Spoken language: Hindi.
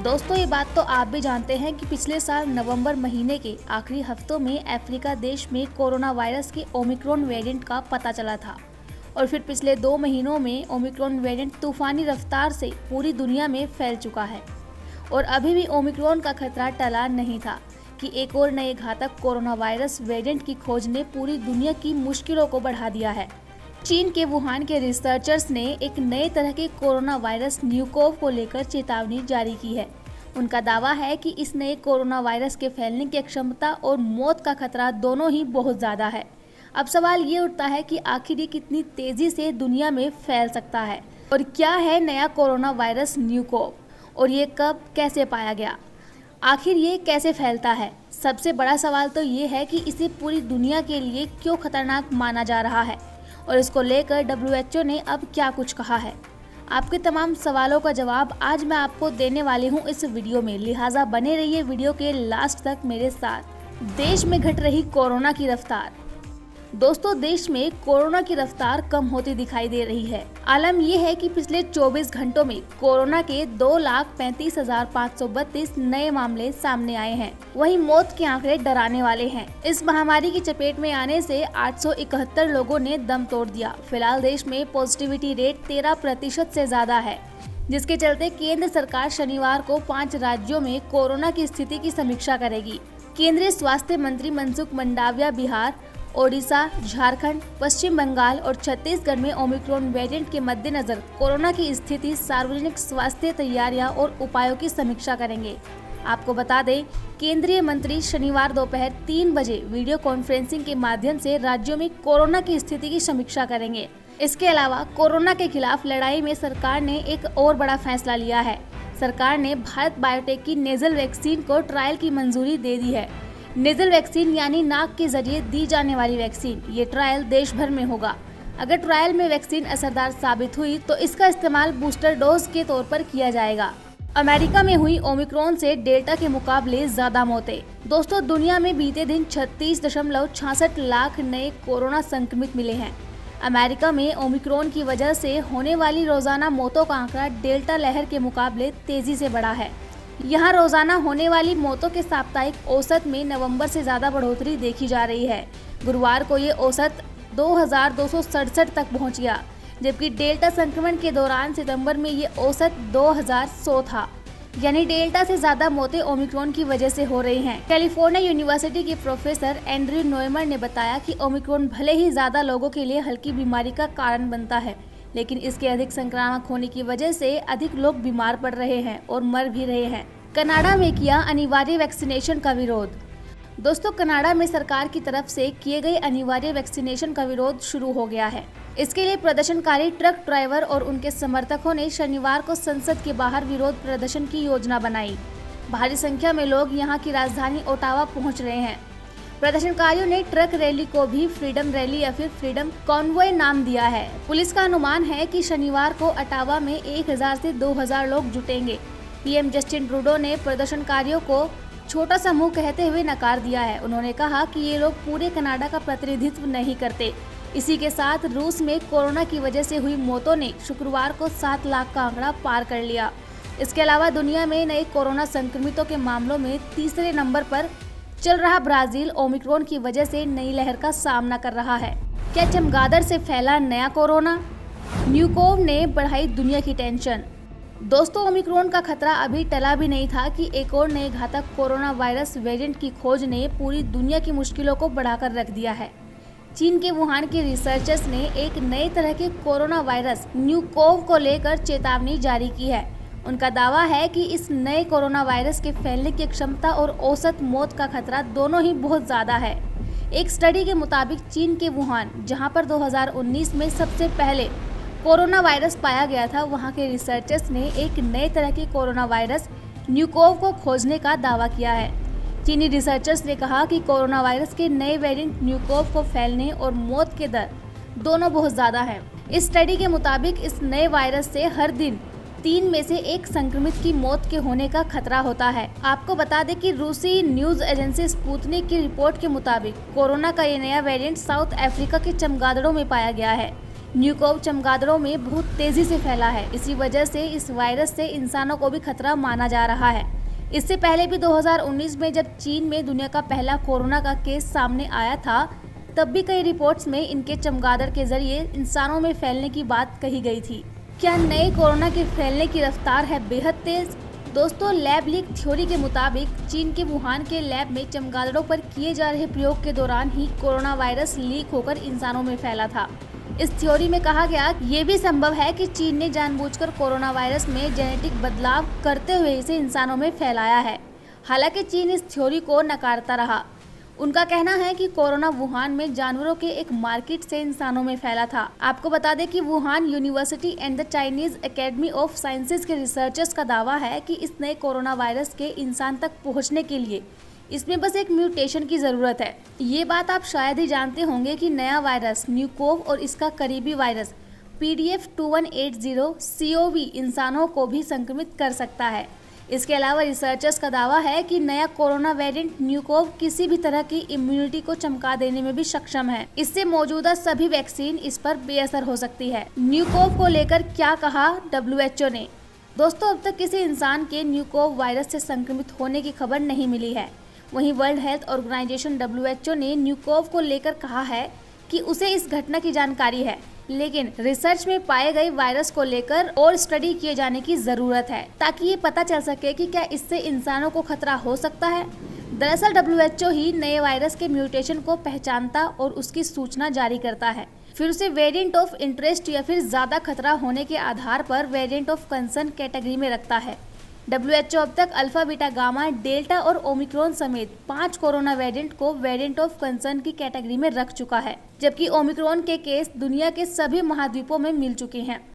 दोस्तों, ये बात तो आप भी जानते हैं कि पिछले साल नवंबर महीने के आखिरी हफ्तों में अफ्रीका देश में कोरोना वायरस के ओमिक्रॉन वेरिएंट का पता चला था और फिर पिछले 2 महीनों में ओमिक्रॉन वेरिएंट तूफानी रफ्तार से पूरी दुनिया में फैल चुका है और अभी भी ओमिक्रॉन का खतरा टला नहीं था कि एक और नए घातक कोरोना वायरस वेरिएंट की खोज ने पूरी दुनिया की मुश्किलों को बढ़ा दिया है। चीन के वुहान के रिसर्चर्स ने एक नए तरह के कोरोना वायरस न्यूकोव को लेकर चेतावनी जारी की है। उनका दावा है कि इस नए कोरोना वायरस के फैलने की क्षमता और मौत का खतरा दोनों ही बहुत ज़्यादा है। अब सवाल ये उठता है कि आखिर ये कितनी तेज़ी से दुनिया में फैल सकता है और क्या है नया कोरोना वायरस न्यूकोव और ये कब कैसे पाया गया, आखिर ये कैसे फैलता है। सबसे बड़ा सवाल तो ये है कि इसे पूरी दुनिया के लिए क्यों खतरनाक माना जा रहा है और इसको लेकर WHO ने अब क्या कुछ कहा है। आपके तमाम सवालों का जवाब आज मैं आपको देने वाली हूं इस वीडियो में, लिहाजा बने रहिए वीडियो के लास्ट तक मेरे साथ। देश में घट रही कोरोना की रफ्तार। दोस्तों, देश में कोरोना की रफ्तार कम होती दिखाई दे रही है। आलम यह है कि पिछले 24 घंटों में कोरोना के 2,35,532 नए मामले सामने आए हैं। वहीं मौत के आंकड़े डराने वाले हैं। इस महामारी की चपेट में आने से 871 लोगों ने दम तोड़ दिया। फिलहाल देश में पॉजिटिविटी रेट 13% से ज्यादा है, जिसके चलते केंद्र सरकार शनिवार को 5 राज्यों में कोरोना की स्थिति की समीक्षा करेगी। केंद्रीय स्वास्थ्य मंत्री मनसुख मंडाविया बिहार, ओडिशा, झारखंड, पश्चिम बंगाल और छत्तीसगढ़ में ओमिक्रॉन वेरिएंट के मद्देनजर कोरोना की स्थिति, सार्वजनिक स्वास्थ्य तैयारियां और उपायों की समीक्षा करेंगे। आपको बता दें, केंद्रीय मंत्री शनिवार दोपहर 3 बजे वीडियो कॉन्फ्रेंसिंग के माध्यम से राज्यों में कोरोना की स्थिति की समीक्षा करेंगे। इसके अलावा कोरोना के खिलाफ लड़ाई में सरकार ने एक और बड़ा फैसला लिया है। सरकार ने भारत बायोटेक की नेजल वैक्सीन को ट्रायल की मंजूरी दे दी है। नेजल वैक्सीन यानी नाक के जरिए दी जाने वाली वैक्सीन, ये ट्रायल देश भर में होगा। अगर ट्रायल में वैक्सीन असरदार साबित हुई तो इसका इस्तेमाल बूस्टर डोज के तौर पर किया जाएगा। अमेरिका में हुई ओमिक्रॉन से डेल्टा के मुकाबले ज्यादा मौतें। दोस्तों, दुनिया में बीते दिन 36.66 लाख नए कोरोना संक्रमित मिले हैं। अमेरिका में ओमिक्रॉन की वजह से होने वाली रोजाना मौतों का आंकड़ा डेल्टा लहर के मुकाबले तेजी से बढ़ा है। यहाँ रोजाना होने वाली मौतों के साप्ताहिक औसत में नवंबर से ज्यादा बढ़ोतरी देखी जा रही है। गुरुवार को ये औसत 2,267 तक पहुँच गया, जबकि डेल्टा संक्रमण के दौरान सितंबर में ये औसत 2,100 था। यानी डेल्टा से ज्यादा मौतें ओमिक्रॉन की वजह से हो रही हैं। कैलिफोर्निया यूनिवर्सिटी के प्रोफेसर एंड्रयू नोएमर ने बताया कि ओमिक्रॉन भले ही ज्यादा लोगों के लिए हल्की बीमारी का कारण बनता है, लेकिन इसके अधिक संक्रामक होने की वजह से अधिक लोग बीमार पड़ रहे हैं और मर भी रहे हैं। कनाडा में किया अनिवार्य वैक्सीनेशन का विरोध। दोस्तों, कनाडा में सरकार की तरफ से किए गए अनिवार्य वैक्सीनेशन का विरोध शुरू हो गया है। इसके लिए प्रदर्शनकारी ट्रक ड्राइवर और उनके समर्थकों ने शनिवार को संसद के बाहर विरोध प्रदर्शन की योजना बनाई। भारी संख्या में लोग यहां की राजधानी ओटावा पहुंच रहे हैं। प्रदर्शनकारियों ने ट्रक रैली को भी फ्रीडम रैली या फिर फ्रीडम कॉन्वॉय नाम दिया है। पुलिस का अनुमान है कि शनिवार को ओटावा में 1,000 से 2,000 लोग जुटेंगे। पीएम जस्टिन ट्रूडो ने प्रदर्शनकारियों को छोटा समूह कहते हुए नकार दिया है। उन्होंने कहा कि ये लोग पूरे कनाडा का प्रतिनिधित्व नहीं करते। इसी के साथ रूस में कोरोना की वजह से हुई मौतों ने शुक्रवार को 7 लाख का आंकड़ा पार कर लिया। इसके अलावा दुनिया में नए कोरोना संक्रमितों के मामलों में तीसरे नंबर पर चल रहा ब्राजील ओमिक्रॉन की वजह से नई लहर का सामना कर रहा है। क्या चमगादड़ से फैला नया कोरोना? न्यूकोव ने बढ़ाई दुनिया की टेंशन। दोस्तों, ओमिक्रॉन का खतरा अभी टला भी नहीं था कि एक और नए घातक कोरोना वायरस वेरिएंट की खोज ने पूरी दुनिया की मुश्किलों को बढ़ाकर रख दिया है। चीन के वुहान के रिसर्चर्स ने एक नए तरह के कोरोना वायरस न्यूकोव को लेकर चेतावनी जारी की है। उनका दावा है कि इस नए कोरोना वायरस के फैलने की क्षमता और औसत मौत का खतरा दोनों ही बहुत ज़्यादा है। एक स्टडी के मुताबिक चीन के वुहान, जहां पर 2019 में सबसे पहले कोरोना वायरस पाया गया था, वहां के रिसर्चर्स ने एक नए तरह के कोरोना वायरस न्यूकोव को खोजने का दावा किया है। चीनी रिसर्चर्स ने कहा कि कोरोना वायरस के नए वेरिएंट न्यूकोव को फैलने और मौत के दर दोनों बहुत ज़्यादा है। इस स्टडी के मुताबिक इस नए वायरस से हर दिन 3 में से 1 संक्रमित की मौत के होने का खतरा होता है। आपको बता दें कि रूसी न्यूज एजेंसी स्पुतनिक की रिपोर्ट के मुताबिक कोरोना का ये नया वेरिएंट साउथ अफ्रीका के चमगादड़ों में पाया गया है। न्यूकोव चमगादड़ों में बहुत तेजी से फैला है। इसी वजह से इस वायरस से इंसानों को भी खतरा माना जा रहा है। इससे पहले भी 2019 में जब चीन में दुनिया का पहला कोरोना का केस सामने आया था, तब भी कई रिपोर्ट्स में इनके चमगादड़ के जरिए इंसानों में फैलने की बात कही गई थी। क्या नए कोरोना के फैलने की रफ्तार है बेहद तेज? दोस्तों, लैब लीक थ्योरी के मुताबिक चीन के वुहान के लैब में चमगादड़ों पर किए जा रहे प्रयोग के दौरान ही कोरोना वायरस लीक होकर इंसानों में फैला था। इस थ्योरी में कहा गया ये भी संभव है कि चीन ने जानबूझकर कोरोना वायरस में जेनेटिक बदलाव करते हुए इसे इंसानों में फैलाया है। हालांकि चीन इस थ्योरी को नकारता रहा। उनका कहना है कि कोरोना वुहान में जानवरों के एक मार्केट से इंसानों में फैला था। आपको बता दें कि Wuhan university and the Chinese academy of sciences के रिसर्चर्स का दावा है कि इस नए कोरोना वायरस के इंसान तक पहुंचने के लिए इसमें बस एक म्यूटेशन की ज़रूरत है। ये बात आप शायद ही जानते होंगे कि नया वायरस न्यूकोव और इसका करीबी वायरस PDF 2180 COV इंसानों को भी संक्रमित कर सकता है। इसके अलावा रिसर्चर्स का दावा है कि नया कोरोना वेरिएंट न्यूकोव किसी भी तरह की इम्यूनिटी को चमका देने में भी सक्षम है। इससे मौजूदा सभी वैक्सीन इस पर बेअसर हो सकती है। न्यूकोव को लेकर क्या कहा WHO ने? दोस्तों, अब तक किसी इंसान के न्यूकोव वायरस से संक्रमित होने की खबर नहीं मिली है। वहीं वर्ल्ड हेल्थ ऑर्गेनाइजेशन WHO ने न्यूकोव को लेकर कहा है कि उसे इस घटना की जानकारी है, लेकिन रिसर्च में पाए गए वायरस को लेकर और स्टडी किए जाने की जरूरत है ताकि ये पता चल सके कि क्या इससे इंसानों को खतरा हो सकता है। दरअसल WHO ही नए वायरस के म्यूटेशन को पहचानता और उसकी सूचना जारी करता है, फिर उसे वेरिएंट ऑफ इंटरेस्ट या फिर ज्यादा खतरा होने के आधार पर वेरिएंट ऑफ कंसर्न कैटेगरी में रखता है। WHO अब तक अल्फा, बीटा, गामा, डेल्टा और ओमिक्रॉन समेत 5 कोरोना वेरिएंट को वेरिएंट ऑफ कंसर्न की कैटेगरी में रख चुका है, जबकि ओमिक्रॉन के केस दुनिया के सभी महाद्वीपों में मिल चुके हैं।